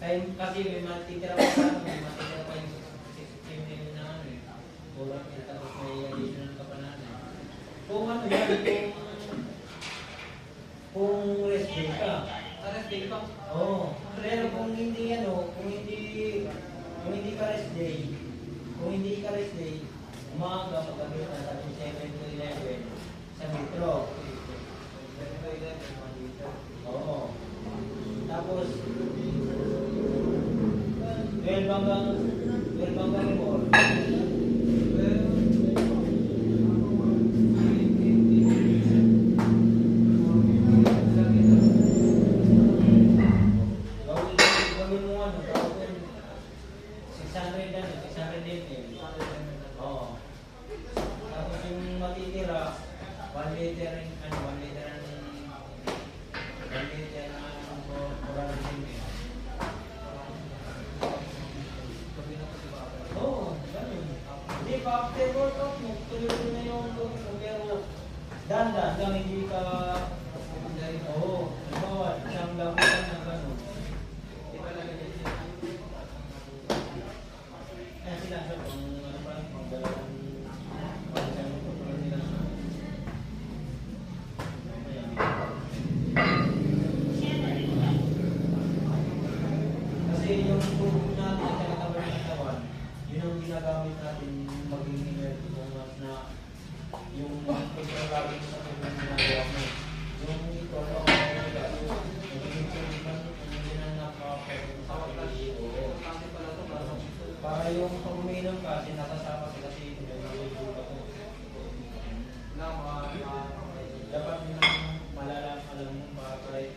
Kasi may matitira pa sa ano, may matitira pa yung 16 na ano eh. Kulang yun, tapos may additional ka pa na ano. Kung ano yan, kung rest day ka. Rest day ka? Oo. Pero kung hindi ano, kung hindi ka rest day, umaga magabi na sa 7 to 11 sa metro. 7 to 11, 1 liter. Oo. Tapos 12 hanggang 4. Gawin mo ano, gawin 600 ano, 600 ml. Oo. Tapos yung matitira, 1 liter ano, 1 liter ang 1 liter ang 400 ml. Oo, ganun. Hindi pa after workout mo, tuloy na yung workout mo, pero dandan lang hindi ka oo, halimbawa, isang labutan na gano'n. Kaya sila sa kung ano pa, kung dalawang pagkakas mo pa nila. Kasi yung tubig natin sa katawan ng katawan, yun ang ginagamit natin maging energy kung mas na yung pagkakabi mo sa tubig na ginagawa mo. Yung ito, magiging tubig man, hindi na nakapagod sa pag-iisip. Para yung pag uminom ka, sinasasama ka kasi nag-iisip ka ko. Dapat mo nang malalang alam mo para kahit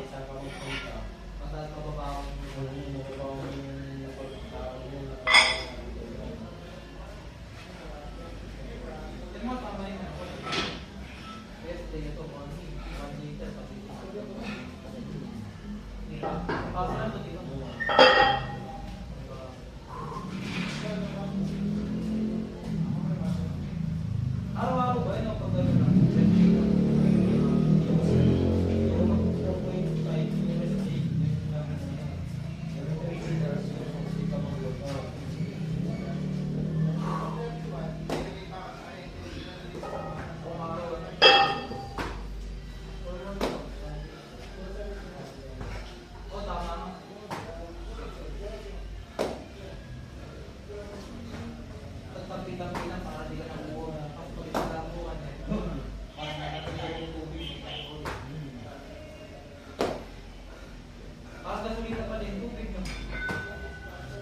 saan ka magpunta. Mataas mababaw. Mababaw yung napagtao mo na Yung mga tama yun. Rest day ito, 1 liter pati. Kaso lang ito, di ba? Araw-araw ba yun ang pagdalo ng pagpitang-pitang para di ka nabuo na pagpitang-buwan eh. Para nakatagay yung tubig. Tapos nasulita pa din tubig no?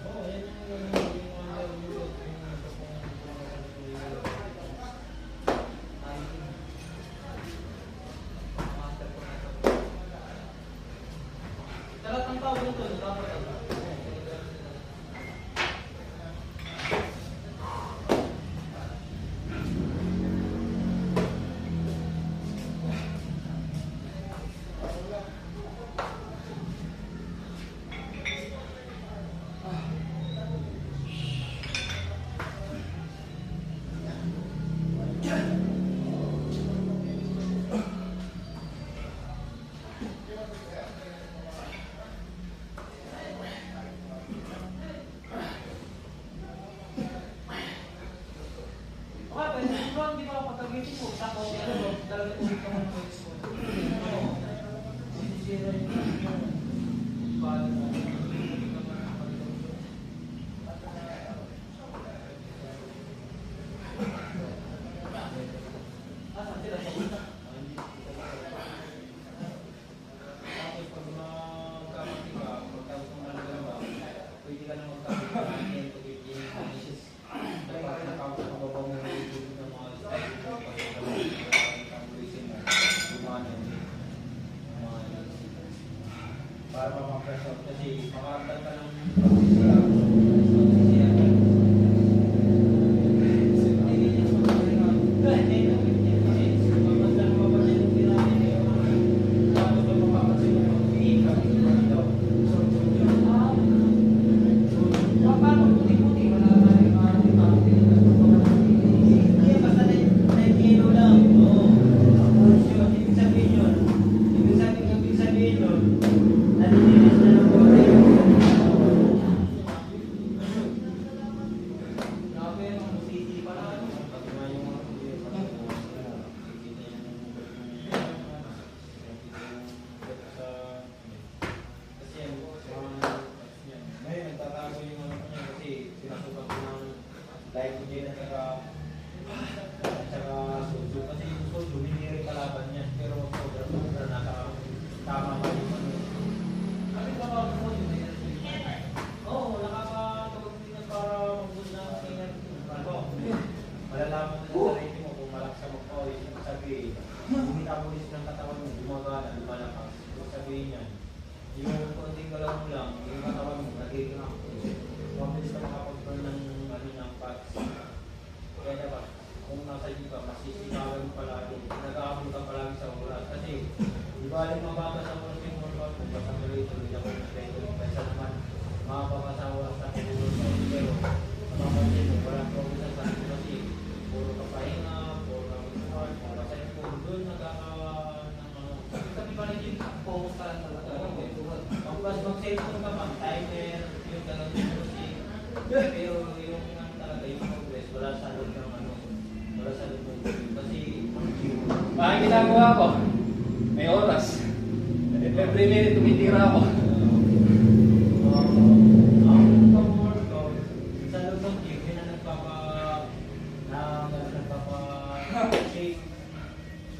oo, yan yung Master ko na ito. Talat ng tao nito, dapat ito. Hindi pa ako pagkagising mo. Sako, talaga ulit ako ng export. sisira yung Bala mo. Asan sila sa punta? tapos pag magkamati ka, pagtapos ng managawa, pwede ka na magkamati ka ng 10 to 15 finishes. Dapat nakapos ang babaw mo ng tubig ng mga style mo, pag-tabuisin mo, gumana yung mga para mapag-press out kasi makaramdam ka ng Ibig sabihin nun, nalilinis na ng konti. metabolism ng katawan mo, gumagana, lumalakas. Ibig sabihin yan, yung konting galaw mo lang, yung katawan mo, nagiging active. Mabilis ka makapag-burn ng, ng fats. Kaya dapat, kung nasa iyo ka, masisinawan mo palagi, nag-aabot ka palagi sa oras. Kasi, di ba aling mababa sa oras yung workout mo, basta tuloy-tuloy ako ng schedule. Kaysa naman, makapaba ka sa oras na workout. Pero, mapapansin mo, walang progress sa sarili kasi, puro ka pahinga, puro ka mag-work, puro ka cellphone, doon nagkakawa ng ano. Sabi pa rin yung focus ka lang talaga. Pagkas mag-cellphone ka, mag-timer, yung gano'n yung music. Pero yung ano talaga, yung progress, wala sa loob ng ano, wala sa loob ng video. Kasi, Parang ginagawa ko. May oras. Every minute tumitira ako. ang pag-workout, sa loob ng gym, yun ang nagpapa-shape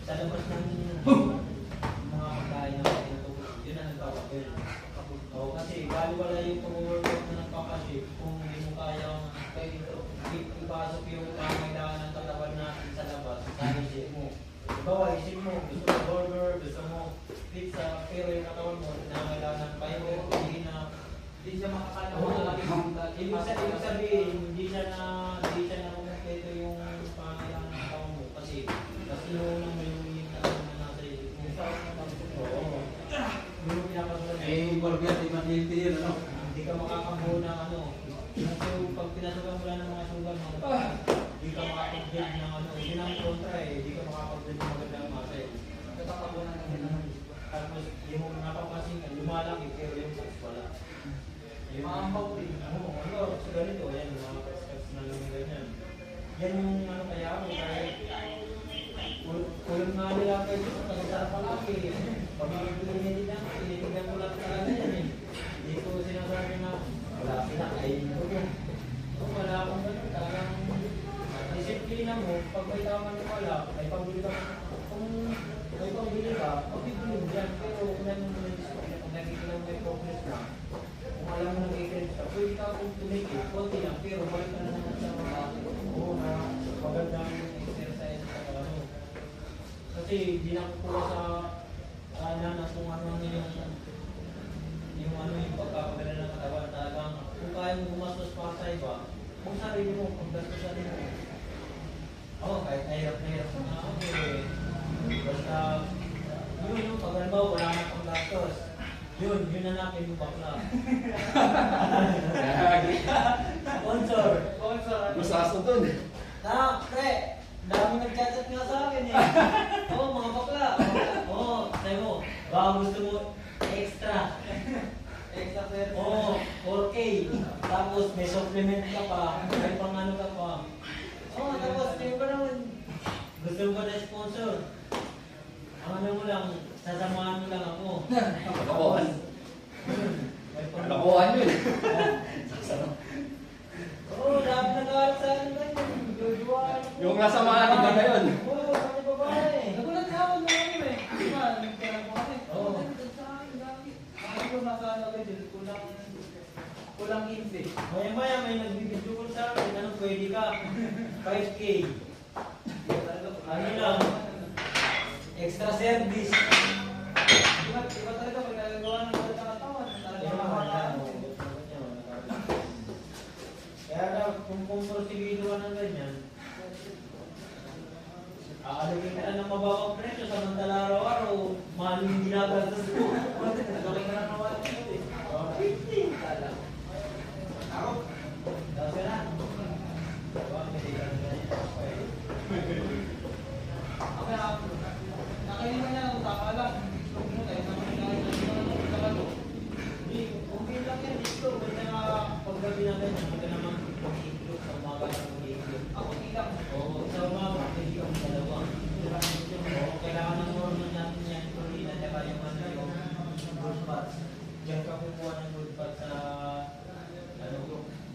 sa labas ng mga pagkain na tinutulog. Yun ang nagpapa-build. Oo, kasi baliwala yung pag-workout na nagpapa-shape kung hindi mo kayang ipasok yung pangailangan ng katawan natin sa labas, sa isip mo. Diba, isip mo, gusto mo burger, gusto mo pizza, pero yung katawan mo, nangailangan ng fiber, protein na Hindi siya makakala Oo. mo lagi. Ibig sabihin, hindi siya na kumumpleto yung pangailangan ng katawan mo kasi yung na nasa isip mo. Oo. Yung pinapasulan Eh, burger, di matindi yun, ano? hindi ka makakambo ng ano. Yung pag pinasukan mo lang ng mga sugal mo, hindi ka makapag-build ng ano. Yun ang kontra eh, hindi ka makapag-build ng magandang masa eh. Nagkakabunan ng ganun. Tapos yung napapansin ka, lumalaki pero yung size wala. Yung Maambaw din. Oo, ano, sa ganito, yan, yung mga steps na lang yung ganyan. Yan yung ano kaya ako, kahit kulang nga nila kayo, pagkasarap palagi. Pag-ibigin lang, tinitignan ko lang talaga yan eh. Hindi ko sinasabi na, wala pinakainin ko yan. Kung wala akong ganun, talagang disiplina mo, pag may tama na wala, may pambili ka. Kung may pambili ka, pabibili mo yan. Pero kung nakikita mo may progress na, kung alam mo nag-i-cringe ka, pwede ka kung tumikit, konti lang, pero balik ka na naman sa mga na magandang exercise sa katawan mo. Kasi hindi lang kukuha sa na kung ano yung ano yung pagkakagala ng katawan. Talagang kung kaya mo gumastos para sa iba, kung sarili mo, kung gastosan mo. Oo, kahit nahirap na okay. Basta, yun, pag halimbawa wala nang pang-gastos. Yun hanapin yung bakla. Sponsor. Masaso dun. Pre, dami nag-chat nga sa akin eh. Oo, mga bakla. Oo, sabi mo, baka gusto mo extra. Extra service. Oo, 4K. Tapos may supplement ka pa, may pang ano ka pa. Oo, tapos yung ba naman, gusto mo ba na sponsor? Ang ano mo lang, sasamahan mo lang ako. Kalokohan. May pang- Kalokohan yun. Oo, dami nag-aaral sa akin ganyan. Jojoan. Yung nasamahan, iba na yun. Oo, kami babae. Nagulat na ako nung ano eh. Di ba, nagpera ko kasi. Oo. Sa akin, dami. Ako yung nasa ano din, kulang 15. Maya-maya may nagbibidyo ko sa akin, ano pwede ka? 5K. Ano lang? Extra service. Iba talaga pag nagagawa ng mga katawan, talaga Yan, makakaan. Kaya daw, kung porsigido ka ng ganyan, aalagin ka na ng mababang presyo samantala araw-araw, mahal yung ginagastos mo. Nagawin ka na naman ito eh. 15 tala. Ako? Tapos ka na? Diba, hindi ka na ganyan. Okay, nakainin ka niya ng tama lang. Huwag mo tayo, nakainin ka ng Hindi, okay lang yan dito. Basta nga paggabi na ganyan, hindi ka naman mag-iitlog sa umaga na mag-iitlog. ako ilang. Oo, sa umaga, hindi ka dalawa. Oo, kailangan ng hormone natin yan, protein at saka yung ano yung good fats. Diyan ka kukuha ng good fats sa ano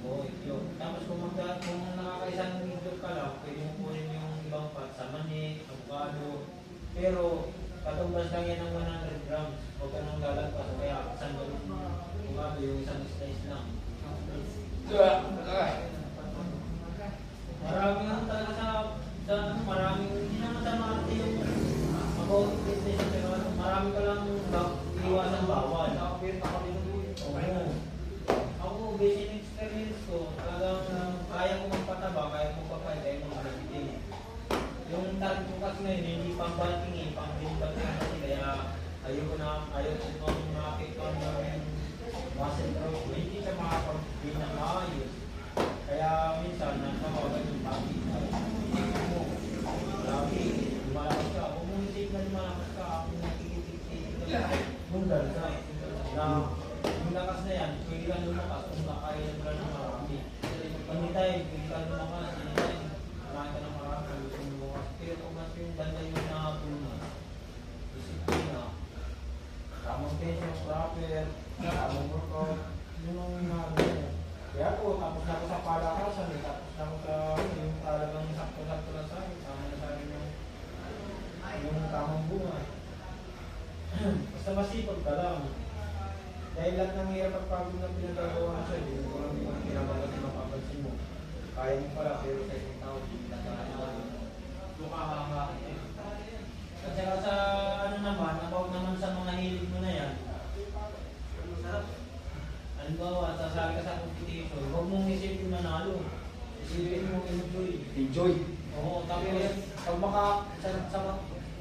o itlog. Tapos kung nakakaisang itlog ka lang, pwede mo kunin yung ibang fats sa mani, avocado. Pero katumbas lang yan ng 100 grams. Huwag ka nang lalagpas. Kaya isang avocado yung isang slice lang. Maraming ano talaga sa maraming hindi naman sa mga yung about business, pero marami ka lang iwasan bawal. Nakapit na kami ng ulo. Oo. Ako, basic experience ko, talagang kaya ko magpataba, kaya ko magpapay, kaya ko magpapay. Yung target ko kasi ngayon, hindi pang banking eh, pang bilbag na kasi, kaya ayaw ko pang makakita ng muscle growth. Hindi siya makapag-gain na maayos. Kaya minsan, natawagan yung pagi. Lagi, lumalakas ka. Kung mong isip na lumalakas ka, kung nakikitik-tik ka, mundan ka. Na, yung lakas na yan, pwede ka lumakas kung nakaya mo lang ng marami. Anytime, pwede ka lumakas, anytime, marami ka ng marami, gusto mo lumakas. Pero kung mas yung ganda yung nakatulungan, disiplina, tamang tension, proper, tamang workout, yun ang hinahanap. Kaya po, tapos na ako sa palakasan, tapos na ako sa yung talagang sakto-sakto na sa akin, tama na sa akin yung tamang bunga. Basta masipag ka lang. Dahil lahat ng hirap at pagod na pinagagawa mo sa'yo, hindi ko lang yung pinagawa na mapapansin mo. Kaya mo pala, pero sa isang tao, hindi na Lukahanga. at saka sa ano naman, about naman sa mga hilig mo na yan, halimbawa, sasali ka sa competition, huwag mong isipin manalo. Isipin mo enjoy. Enjoy. Oo, tapos pag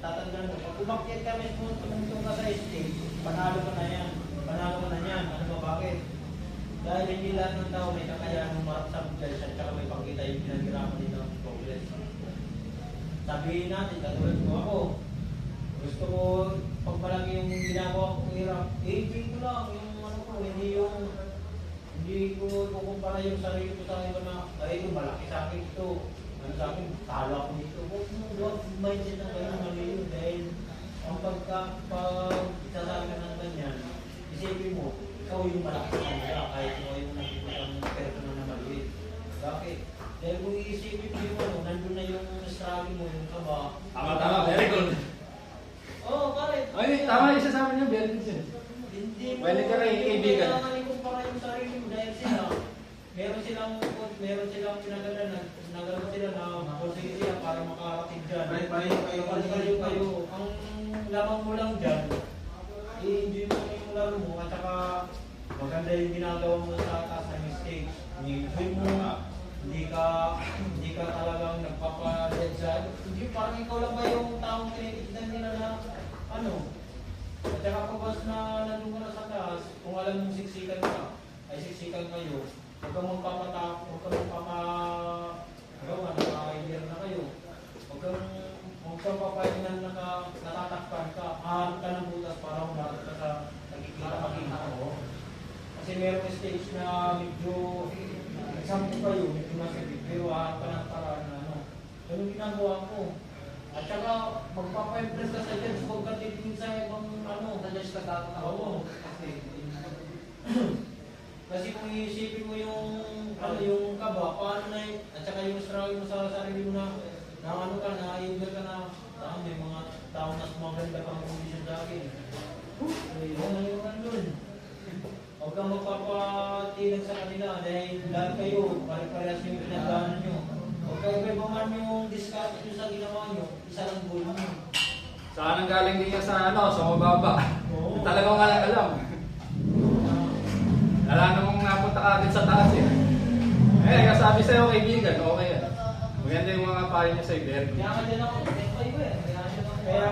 tatandaan mo, pag umakyat ka mismo, tumungtong ka sa stage, panalo ka na yan. Panalo ka na yan. Ano ba, bakit? Dahil hindi lahat ng tao may kakayahan umarap sa progress at saka may pakita yung pinaghirapan nila ng progress. Sabihin natin, katulad ko ako, gusto ko, pag malaki yung ginagawa kong hirap, enjoy ko lang yung ano ko, hindi ko kukumpara yung sarili ko sa iba na, ay, malaki sa akin ito. Ano sa akin, talo ako dito. Huwag mindset na kayo mali yun dahil ang pagsasabi ka ng ganyan, isipin mo, ikaw yung malaki sa kanila kahit ikaw yung nakikitang personal na maliit. Bakit? Dahil kung iisipin mo yung ano, nandun na yung struggle mo, yung kaba. Tama, very good. Oo, pare. Ay, tama yung sasabi niyo, very good yun. Hindi mo, Pwede ka rin kaibigan. kailangan ikumpara yung sarili mo dahil sila, meron silang pinagalan, nagano sila na positive sila para makarating dyan. Kayo. Ang lamang mo lang dyan, i-enjoy mo yung laro mo at saka maganda yung ginagawa mo sa taas na mistake. I-enjoy mo, hindi ka talagang nagpapa-dead side. Hindi, parang ikaw lang ba yung taong tinitignan nila na ano. At saka kapag nandun ka na sa taas, kung alam mong siksikan ka, ay siksikan kayo, huwag kang magpapatap, huwag kang magpapagawa, nakaka-idea na kayo. Huwag kang papayag na natatakpan ka, maharap ka ng butas para umarap ka sa nakikita mo. Kasi merong stage na medyo example kayo, medyo masakit, pero haharap ka ng paraan na ano. Ganun ginagawa ko. At saka magpapa-impress ka sa judge, huwag ka titingin sa ibang ano. Sa Diyos ka dapat ako. Oo. Kasi kung iisipin mo yung kaba, paano na yun, at saka yung struggle mo sa sarili mo na ano ka, na-eager ka na, may mga tao na sumaganda pang condition sa akin. Ano yung nandun? Huwag kang magpapatilag sa kanila dahil lahat kayo, pare-parehas yung pinagdaanan nyo. Huwag kayo ibaman yung discard nyo sa ginawa nyo, isa lang goal nyo. Saan ang galing din yan sa mababa? Oo. Talagang alam. Wala namang napunta ka agad sa taas eh. Eh, kasabi sa'yo kaibigan, okay yan. Maganda yung mga payo niya sa'yo, Berg. Kaya nga din ako, kaya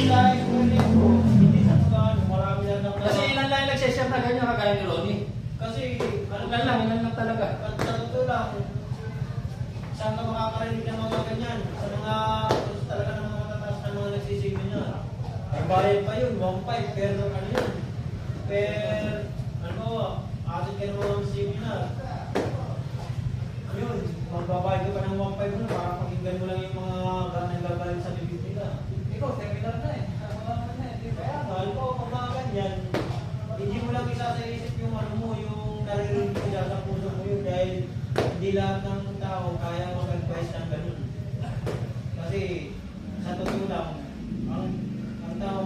dahil ulit ko, hindi sa pagkano, marami lang ng Kasi ilan lang yung nagsishare na ganyan kagaya ni Ronnie. Kasi, Ilan lang talaga. at sa totoo lang, saan ka makakarinig ng mga ganyan? Sa mga, talaga ng mga matataas na mga nagsisigil niya. Ay bayad pa yun, 1.5, pero ano yun? Ano, atin ka ng mga seminar. Yun, magbabayad ka pa ng 1.5 mo para pakinggan mo lang yung mga ganang gagaling sa bibig nila. Ikaw, seminar na eh. Kaya mahal ko, pag mga ganyan, hindi mo lang isa sa isip yung ano mo, yung naririnig mo dyan sa puso mo yun dahil hindi lahat ng tao kaya mag-advise ng ganun. Kasi sa totoo lang, ang tao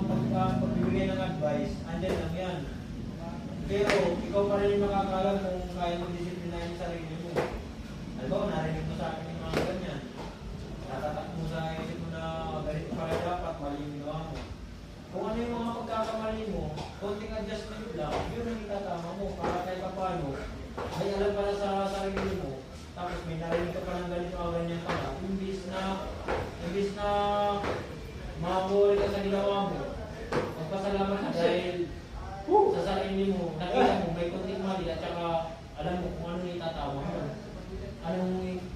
pagbibigay ng advice, andyan lang yan. Pero ikaw pa rin makakalam kung kaya mo disiplinahin yung sarili mo. Halimbawa, narinig mo sa akin yung mga ganyan. Natatak mo sa isip mo na ganito pala dapat, mali yung kung ano yung mga pagkakamali mo, konting adjustment lang, yun ang itatama mo para kahit pa paano, may alam pa na sa sarili mo, tapos may narinig ka pa ng ganito o ganyan pala, imbis na maburi ka sa ginawa mo, magpasalamat ka dahil sa sarili mo, nakita mo may konting mali at saka alam mo kung ano yung itatama mo.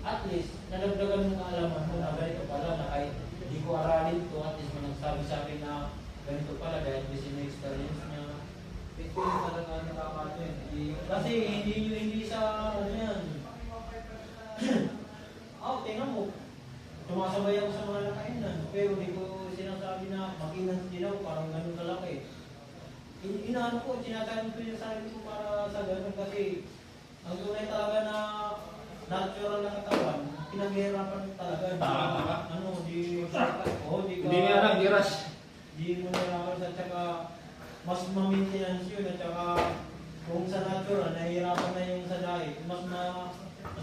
At least, nadagdagan mo kaalaman mo na ganito pala na kahit hindi ko aralin to, at least may nagsabi sa akin na ganito pala dahil kasi may experience niya. Ito yung talaga nakakaano yun. Kasi hindi sa ano yan. Tingnan mo. Tumasabay ako sa mga nakainan, pero hindi ko sinasabi na makinan din ako, parang ganun kalaki. Inaano ko, tinatanong ko yung sarili ko para sa ganun kasi ang tunay talaga na natural na katawan, pinaghihirapan talaga. Di Hindi nga lang, di rush. Di mo nahirapan at saka mas ma-maintenance yun at saka kung sa natural, nahihirapan na yung sa diet, mas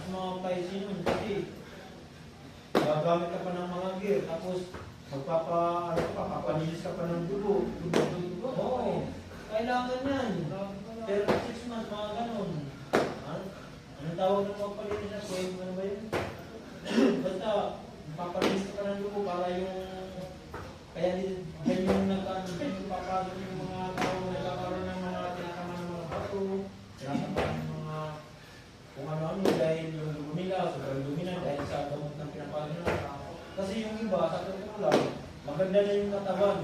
ma-paisin yun kasi gagamit ka pa ng mga gear tapos papapalinis ka pa ng dugo. Oo, kailangan yan. Pero 6 months, mga ganun. Anong tawag ng magpalinis na sway? Ano ba yun? Basta, papalinis ka ng dugo para yung kaya din yung papasok yung mga tao nagkakaroon ng mga tinatama ng mga bato, tinatama ng mga kung ano-ano dahil yung dugo nila, sobrang dumi na dahil sa gamot ng pinapasok nila. Kasi yung iba, sa totoo lang, maganda na yung katawan.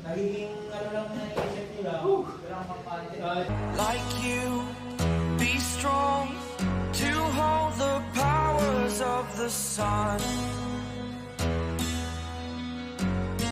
Nagiging ano lang na isip nila, pero ang magpalit. Like you, be strong to hold the powers of the sun.